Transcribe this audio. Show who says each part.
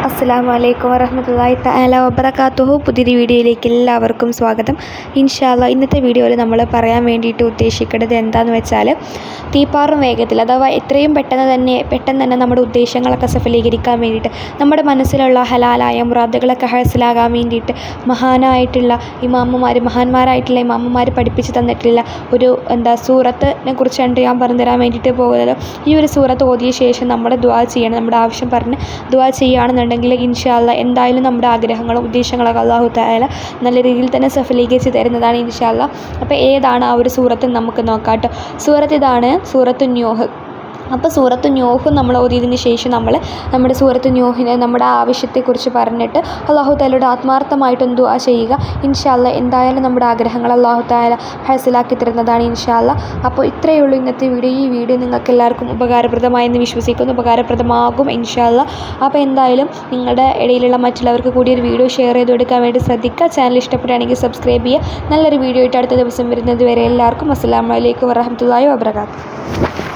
Speaker 1: അസ്സലാമു അലൈക്കും വറഹ്മത്തുള്ളാഹി തആല വബറകാതുഹു. പുതിയൊരു വീഡിയോയിലേക്ക് എല്ലാവർക്കും സ്വാഗതം. ഇൻഷാ അല്ലാഹ് ഇന്നത്തെ വീഡിയോയിൽ നമ്മൾ പറയാൻ വേണ്ടിയിട്ട് ഉദ്ദേശിക്കുന്നത് എന്താണെന്ന് വെച്ചാൽ തീപ്പാറും വേഗത്തിൽ, അഥവാ എത്രയും പെട്ടെന്ന് തന്നെ നമ്മുടെ ഉദ്ദേശങ്ങളൊക്കെ സഫലീകരിക്കാൻ വേണ്ടിയിട്ട്, നമ്മുടെ മനസ്സിലുള്ള ഹലാലായ മുറാദുകളൊക്കെ ഹാസിലാകാൻ വേണ്ടിയിട്ട് മഹാന്മാരായിട്ടുള്ള ഇമാമുമാർ പഠിപ്പിച്ച് തന്നിട്ടുള്ള ഒരു സൂറത്തിനെ കുറിച്ചാണ് ഞാൻ പറഞ്ഞു തരാൻ വേണ്ടിയിട്ട് പോകുന്നത്. ഈ ഒരു സൂറത്ത് ഓതിയ ശേഷം നമ്മൾ ദുആ ചെയ്യണം. നമ്മുടെ ആവശ്യം പറഞ്ഞ് ദുആ ചെയ്യുകയാണെന്നുണ്ടെങ്കിൽ ഇൻഷാ അല്ലാഹ് എന്തായാലും നമ്മുടെ ആഗ്രഹങ്ങളും ഉദ്ദേശങ്ങളൊക്കെ അല്ലാഹു തആല നല്ല രീതിയിൽ തന്നെ സഫലീകരിച്ച് തരുന്നതാണ് ഇൻഷാ അല്ലാഹ്. അപ്പോൾ ഏതാണ് ആ ഒരു സൂറത്ത് നമുക്ക് നോക്കാം കേട്ടോ. സൂറത്ത് ഇതാണ്, സൂറത്തു നൂഹ്. അപ്പോൾ സൂറത്തു നൂഹ് നമ്മൾ ഓതിയതിന് ശേഷം നമ്മുടെ സൂറത്തു നൂഹിനെ നമ്മുടെ ആവശ്യത്തെക്കുറിച്ച് പറഞ്ഞിട്ട് അല്ലാഹു തആലയോട് ആത്മാർത്ഥമായിട്ടും ദുആ ചെയ്യുക. ഇൻഷാ അല്ലാഹ് എന്തായാലും നമ്മുടെ ആഗ്രഹങ്ങൾ അല്ലാഹു തആല ഹാസിലാക്കി തരുന്നതാണ് ഇൻഷാ അല്ലാഹ്. അപ്പോൾ ഇത്രയേ ഉള്ളൂ ഇന്നത്തെ വീഡിയോ. ഈ വീഡിയോ നിങ്ങൾക്ക് എല്ലാവർക്കും ഉപകാരപ്രദമായെന്ന് വിശ്വസിക്കുന്നു. ഉപകാരപ്രദമാകും ഇൻഷാ അല്ലാഹ്. അപ്പോൾ എന്തായാലും നിങ്ങളുടെ ഇടയിലുള്ള മറ്റുള്ളവർക്ക് കൂടി ഒരു വീഡിയോ ഷെയർ ചെയ്ത് കൊടുക്കാൻ വേണ്ടി ശ്രദ്ധിക്കുക. ചാനൽ ഇഷ്ടപ്പെടുകയാണെങ്കിൽ സബ്സ്ക്രൈബ് ചെയ്യുക. നല്ലൊരു വീഡിയോ ആയിട്ട് അടുത്ത ദിവസം വരുന്നത് വരെ എല്ലാവർക്കും അസ്സലാമു അലൈക്കും വറഹ്മത്തുള്ളാഹി വബറകാതുഹു.